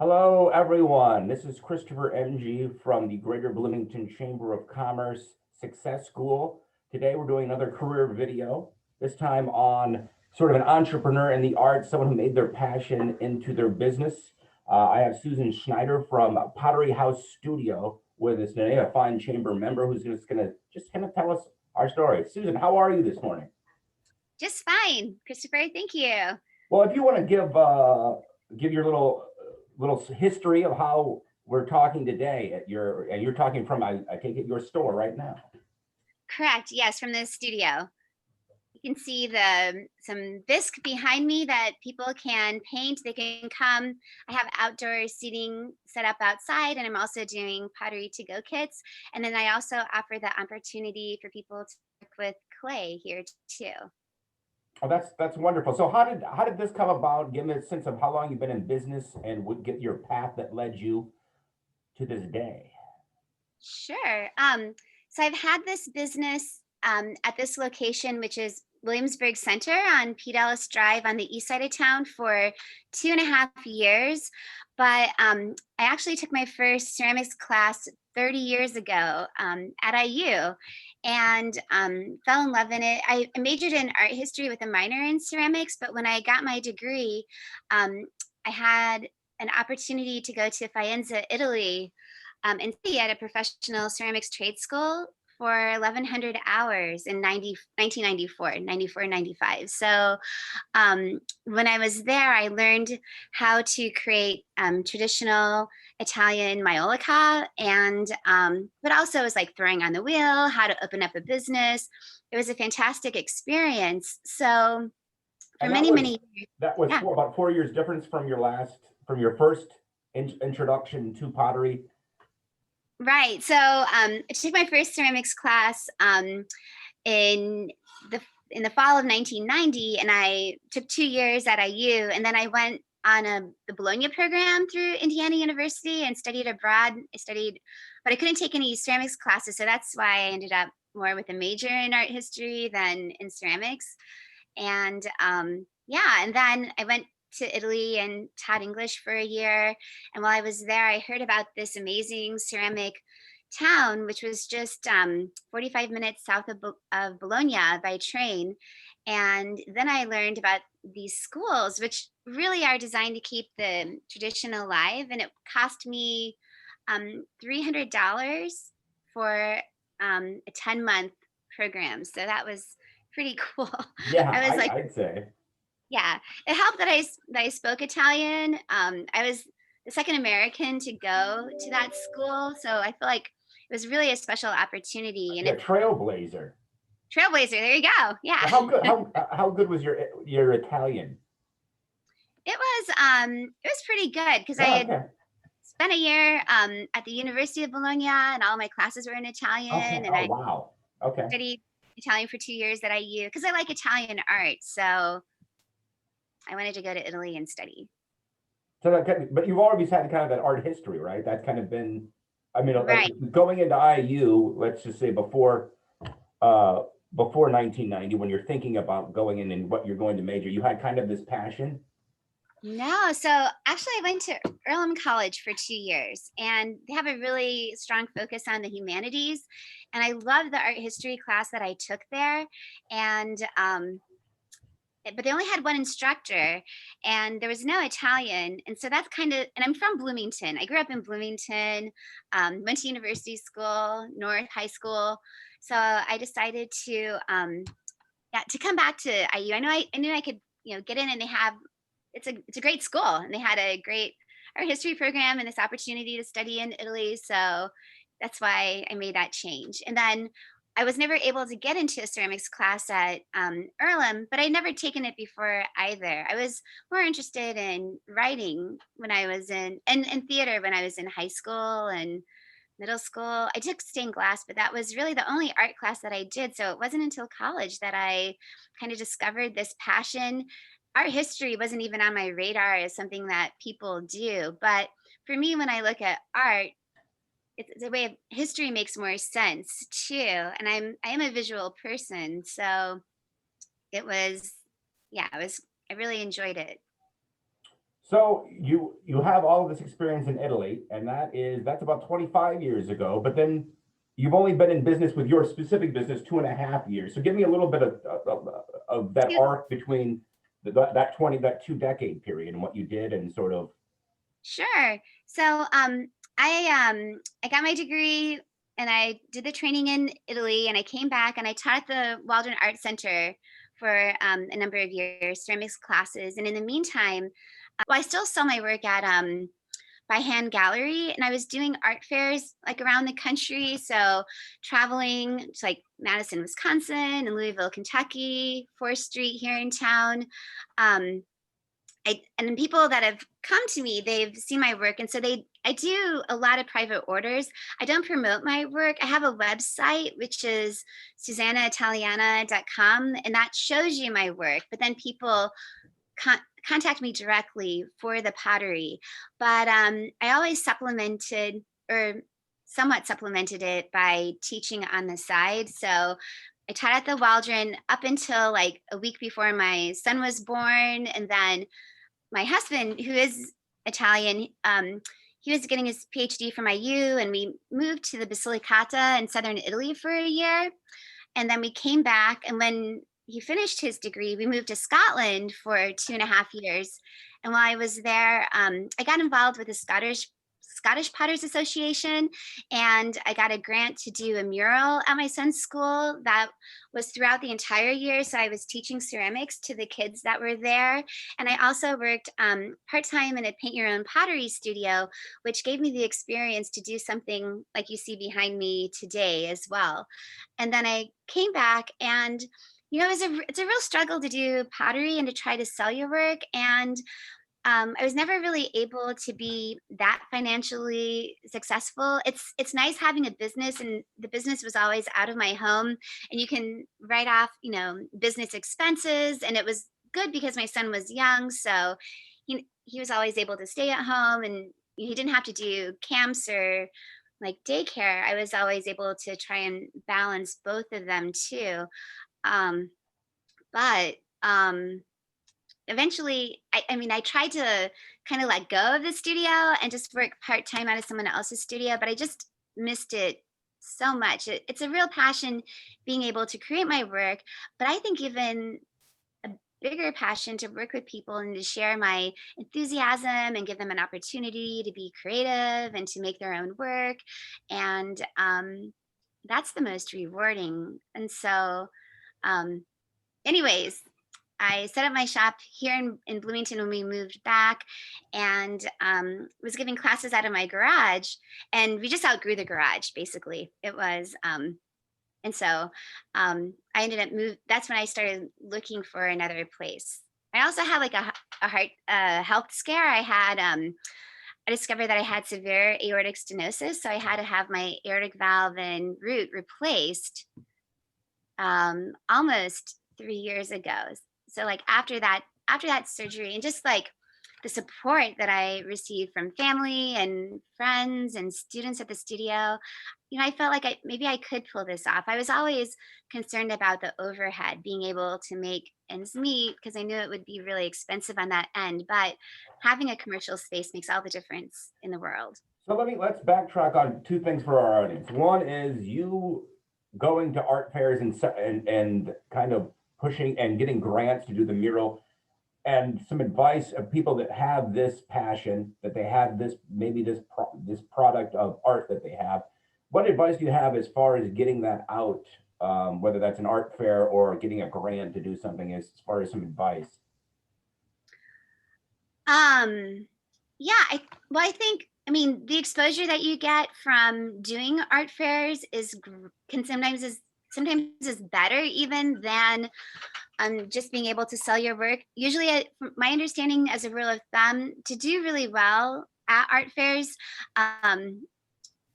Hello, everyone. This is Christopher Emge from the Greater Bloomington Chamber of Commerce Success School. Today, we're doing another career video, this time on sort of an entrepreneur in the arts, someone who made their passion into their business. I have Susan Snyder from Pottery House Studio with us today, a fine chamber member who's just going to tell us our story. Susan, how are you this morning? Just fine, Christopher. Thank you. Well, if you want to give your little history of how we're talking today and you're talking from I take it your store right now. Correct. Yes, from the studio. You can see some bisque behind me that people can paint. They can come. I have outdoor seating set up outside, and I'm also doing pottery to go kits. And then I also offer the opportunity for people to work with clay here too. Oh, that's wonderful. So how did this come about? Give me a sense of how long you've been in business and would get your path that led you to this day. Sure. So I've had this business at this location, which is Williamsburg Center on Pete Ellis Drive on the east side of town for 2.5 years. But I actually took my first ceramics class 30 years ago at IU and fell in love in it. I majored in art history with a minor in ceramics, but when I got my degree, I had an opportunity to go to Faenza, Italy, and study at a professional ceramics trade school for 1,100 hours in 94, 95. So when I was there, I learned how to create traditional Italian maiolica, and but also it was like throwing on the wheel, how to open up a business. It was a fantastic experience. So for And many years, that was yeah. about 4 years difference from your first introduction to pottery. Right. So I took my first ceramics class in the in the fall of 1990, and I took 2 years at IU, and then I went on the Bologna program through Indiana University and studied abroad. I studied, but I couldn't take any ceramics classes, so that's why I ended up more with a major in art history than in ceramics. And yeah, and then I went to Italy and taught English for a year. And while I was there, I heard about this amazing ceramic town, which was just 45 minutes south of Bologna by train. And then I learned about these schools, which really are designed to keep the tradition alive. And it cost me $300 for a 10-month program. So that was pretty cool. Yeah, I was like, I'd say. yeah, it helped that I spoke Italian. I was the second American to go to that school, so I feel like it was really a special opportunity, and Yeah, it trailblazer. trailblazer. There you go. Yeah, How good was your Italian? it was pretty good because I Oh, had okay. spent a year at the University of Bologna, and all my classes were in Okay. Italian, and Oh, I wow. Okay. studied Italian for 2 years at IU because I like Italian art. So I wanted to go to Italy and study. So but you've always had kind of that art history, right? That's kind of been, I mean, Right. going into IU, let's just say uh, before 1990, when you're thinking about going in and what you're going to major, you had kind of this passion. No, so actually, I went to Earlham College for 2 years, and they have a really strong focus on the humanities. And I loved the art history class that I took there. And but they only had one instructor, and there was no Italian. And so that's kind of, and I'm from Bloomington. I grew up in Bloomington, went to university school, North High School. So I decided to, yeah, to come back to IU. I knew I could, get in, and they have it's a great school, and they had a great art history program and this opportunity to study in Italy. So that's why I made that change. And then I was never able to get into a ceramics class at Earlham, but I'd never taken it before either. I was more interested in writing when I was in theater when I was in high school and middle school. I took stained glass, but that was really the only art class that I did. So it wasn't until college that I kind of discovered this passion. Art history wasn't even on my radar as something that people do. But for me, when I look at art, it's a way of history makes more sense too. And I am a visual person. So it was, yeah, I really enjoyed it. So you have all of this experience in Italy, and that's about 25 years ago. But then you've only been in business with your specific business 2.5 years. So give me a little bit of that Two- arc between that 2 decade period and what you did and sort of. Sure. So I got my degree and I did the training in Italy, and I came back and I taught at the Waldron Art Center for a number of years, ceramics classes. And in the meantime, well, I still sell my work at by hand gallery, and I was doing art fairs like around the country. So traveling to like Madison, Wisconsin, and Louisville, Kentucky, 4th Street here in town. Um, and the people that have come to me, they've seen my work, and so I do a lot of private orders. I don't promote my work. I have a website which is susanaitaliana.com, and that shows you my work. But then people contact me directly for the pottery. But I always supplemented or somewhat supplemented it by teaching on the side. So I taught at the Waldron up until like a week before my son was born, and then my husband, who is Italian, he was getting his PhD from IU, and we moved to the Basilicata in southern Italy for a year. And then we came back, and when he finished his degree, we moved to Scotland for 2.5 years. And while I was there, I got involved with the Scottish Potters Association, and I got a grant to do a mural at my son's school that was throughout the entire year. So I was teaching ceramics to the kids that were there. And I also worked part-time in a paint your own pottery studio, which gave me the experience to do something like you see behind me today as well. And then I came back, and it's a real struggle to do pottery and to try to sell your work. And I was never really able to be that financially successful. It's nice having a business, and the business was always out of my home, and you can write off, business expenses, and it was good because my son was young, so he was always able to stay at home, and he didn't have to do camps or like daycare. I was always able to try and balance both of them too. Um, but eventually, I mean, I tried to kind of let go of the studio and just work part time out of someone else's studio, but I just missed it so much. It's a real passion being able to create my work, but I think even a bigger passion to work with people and to share my enthusiasm and give them an opportunity to be creative and to make their own work. And that's the most rewarding. And so, um, anyways, I set up my shop here in Bloomington when we moved back, and was giving classes out of my garage. And we just outgrew the garage, basically. It was, and so I ended up that's when I started looking for another place. I also had like a heart health scare. I discovered that I had severe aortic stenosis, so I had to have my aortic valve and root replaced almost 3 years ago. So like after that surgery, and just like the support that I received from family and friends and students at the studio, I felt like maybe I could pull this off. I was always concerned about the overhead, being able to make ends meet, because I knew it would be really expensive on that end. But having a commercial space makes all the difference in the world. So let's backtrack on two things for our audience. One is you going to art fairs and kind of pushing and getting grants to do the mural, and some advice of people that have this passion, that they have this maybe this product of art that they have. What advice do you have as far as getting that out, whether that's an art fair or getting a grant to do something, as far as some advice? Um, yeah, I think, I mean, the exposure that you get from doing art fairs can sometimes is better even than just being able to sell your work. Usually, from my understanding, as a rule of thumb, to do really well at art fairs, um,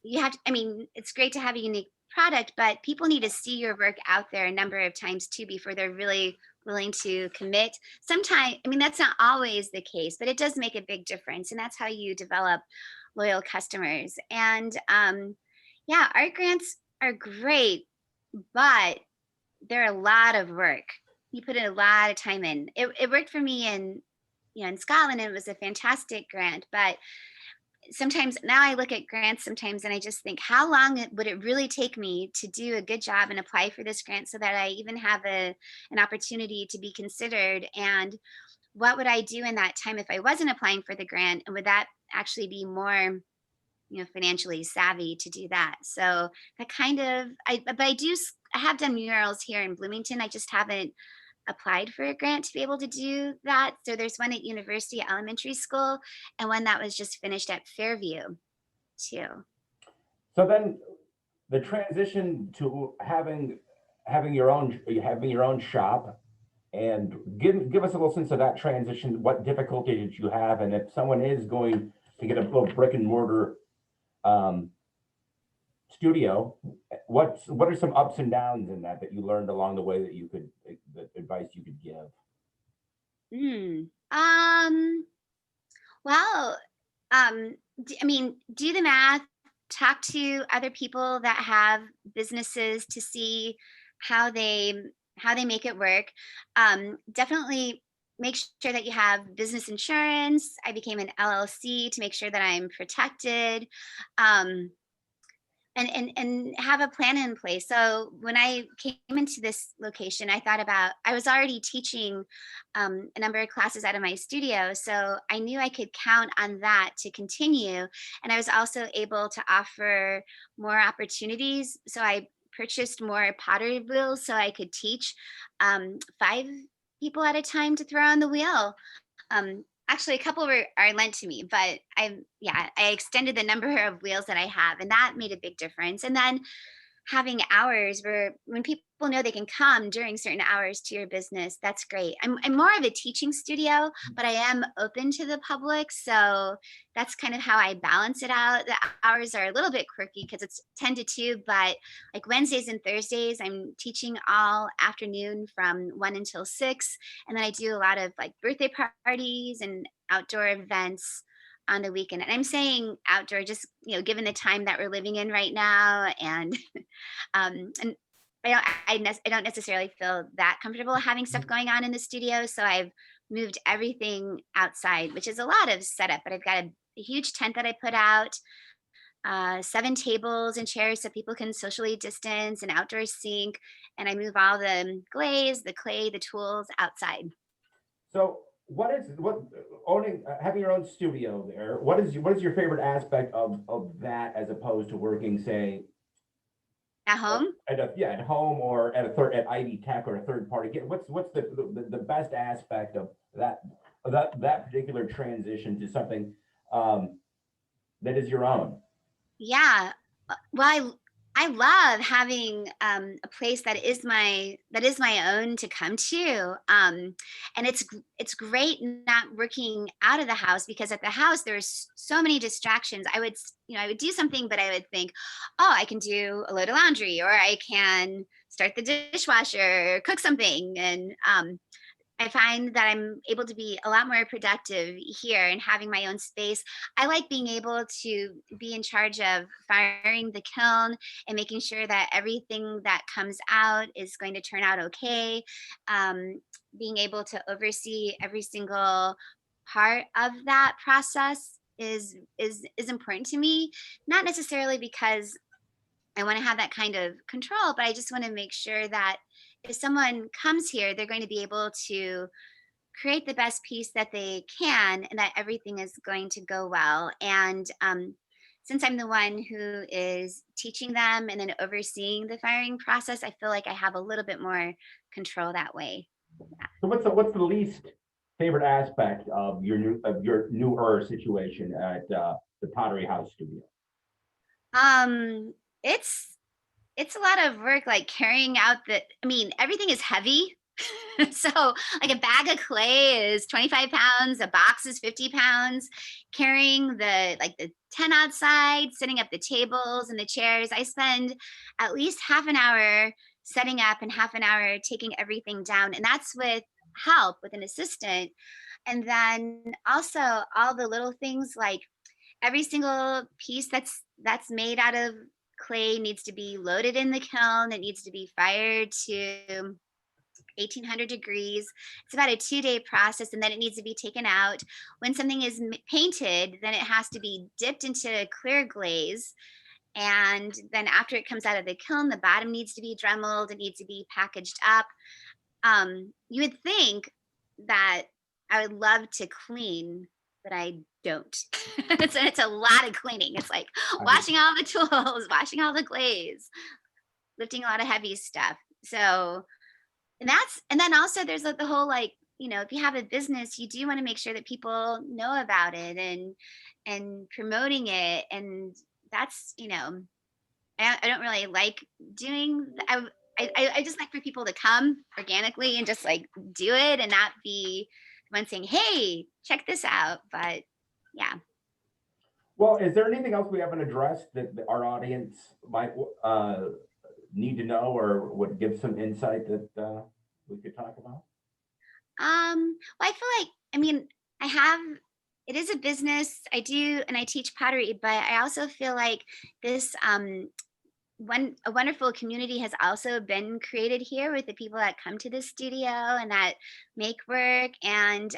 you have to, I mean, it's great to have a unique product, but people need to see your work out there a number of times too before they're really willing to commit. Sometimes, I mean, that's not always the case, but it does make a big difference. And that's how you develop loyal customers. And yeah, art grants are great, but they're a lot of work. You put in a lot of time in. It worked for me in in Scotland, and it was a fantastic grant. But sometimes now I look at grants sometimes and I just think, how long would it really take me to do a good job and apply for this grant so that I even have an opportunity to be considered? And what would I do in that time if I wasn't applying for the grant? And would that actually be more, financially savvy to do that? So that kind of, but I have done murals here in Bloomington. I just haven't applied for a grant to be able to do that. So there's one at University Elementary School and one that was just finished at Fairview too. So then the transition to having your own shop, and give us a little sense of that transition. What difficulty did you have, and if someone is going to get a little brick and mortar um, studio, what are some ups and downs in that you learned along the way that the advice you could give? Mm. Well, I mean, do the math, talk to other people that have businesses to see how they how they make it work. Definitely make sure that you have business insurance. I became an LLC to make sure that I'm protected. Um, and have a plan in place. So when I came into this location, I thought about, I was already teaching a number of classes out of my studio, so I knew I could count on that to continue. And I was also able to offer more opportunities. So I purchased more pottery wheels so I could teach 5 people at a time to throw on the wheel. Actually, a couple are lent to me, but I extended the number of wheels that I have, and that made a big difference. And then having hours where when people know they can come during certain hours to your business, that's great. I'm more of a teaching studio, but I am open to the public. So that's kind of how I balance it out. The hours are a little bit quirky because it's 10 to 2, but like Wednesdays and Thursdays, I'm teaching all afternoon from 1 until 6. And then I do a lot of like birthday parties and outdoor events on the weekend. And I'm saying outdoor just, given the time that we're living in right now. And I don't necessarily feel that comfortable having stuff going on in the studio, so I've moved everything outside, which is a lot of setup. But I've got a huge tent that I put out, 7 tables and chairs so people can socially distance, an outdoor sink, and I move all the glaze, the clay, the tools outside. So what owning having your own studio there? What is your favorite aspect of that as opposed to working, say, At home? at home or at Ivy Tech or a third party? What's the best aspect of that particular transition to something um, that is your own? Yeah. Well, I love having a place that is my own to come to, and it's great not working out of the house because at the house there's so many distractions. I would do something, but I would think, oh, I can do a load of laundry, or I can start the dishwasher, or cook something, and I find that I'm able to be a lot more productive here and having my own space. I like being able to be in charge of firing the kiln and making sure that everything that comes out is going to turn out okay. Being able to oversee every single part of that process is important to me. Not necessarily because I want to have that kind of control, but I just want to make sure that if someone comes here, they're going to be able to create the best piece that they can and that everything is going to go well. And since I'm the one who is teaching them and then overseeing the firing process, I feel like I have a little bit more control that way. So what's the least favorite aspect of your newer situation at the Pottery House Studio? Um, it's it's a lot of work, like carrying out I mean, everything is heavy. So, like a bag of clay is 25 pounds, a box is 50 pounds. Carrying the tent outside, setting up the tables and the chairs. I spend at least half an hour setting up and half an hour taking everything down. And that's with help with an assistant. And then also all the little things like every single piece that's made out of clay needs to be loaded in the kiln. It needs to be fired to 1800 degrees. It's about a 2-day process, and then it needs to be taken out. When something is painted, then it has to be dipped into a clear glaze. And then after it comes out of the kiln, the bottom needs to be dremeled. It needs to be packaged up. You would think that I would love to clean, but I don't. It's a lot of cleaning. It's like washing all the tools, washing all the glaze, lifting a lot of heavy stuff. So, and then also there's like the whole, like, if you have a business, you do want to make sure that people know about it and promoting it. And that's, I don't really like doing, I just like for people to come organically and just like do it and not be the one saying, hey, check this out. But yeah. Well, is there anything else we haven't addressed that our audience might need to know or would give some insight that we could talk about? Well, I feel like, I have, it is a business. I do, and I teach pottery, but I also feel like this, a wonderful community has also been created here with the people that come to the studio and that make work. And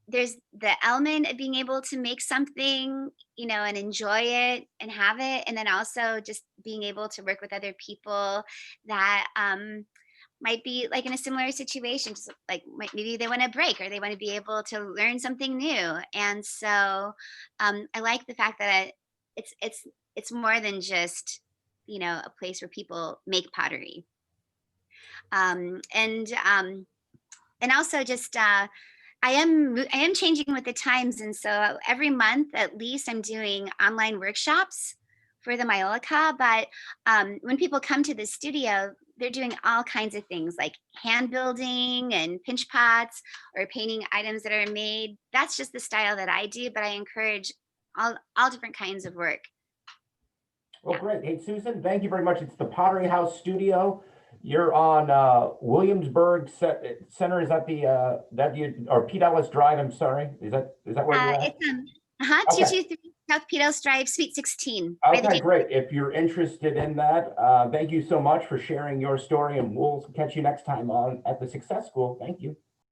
there's the element of being able to make something, and enjoy it and have it. And then also just being able to work with other people that might be like in a similar situation, just like maybe they want a break or they want to be able to learn something new. And so I like the fact that it's more than just, a place where people make pottery. And also just I am changing with the times, and so every month at least I'm doing online workshops for the Maiolica. But when people come to the studio, they're doing all kinds of things like hand building and pinch pots or painting items that are made. That's just the style that I do, but I encourage all different kinds of work. Well, great. Hey, Susan, thank you very much. It's the Pottery House Studio. You're on Williamsburg Center. Is that or Pete Ellis Drive? I'm sorry. Is that where you're at? It's Okay. 223 South Pete Ellis Drive, Suite 16. by the Okay, great. If you're interested in that, thank you so much for sharing your story, and we'll catch you next time on at the Success School. Thank you.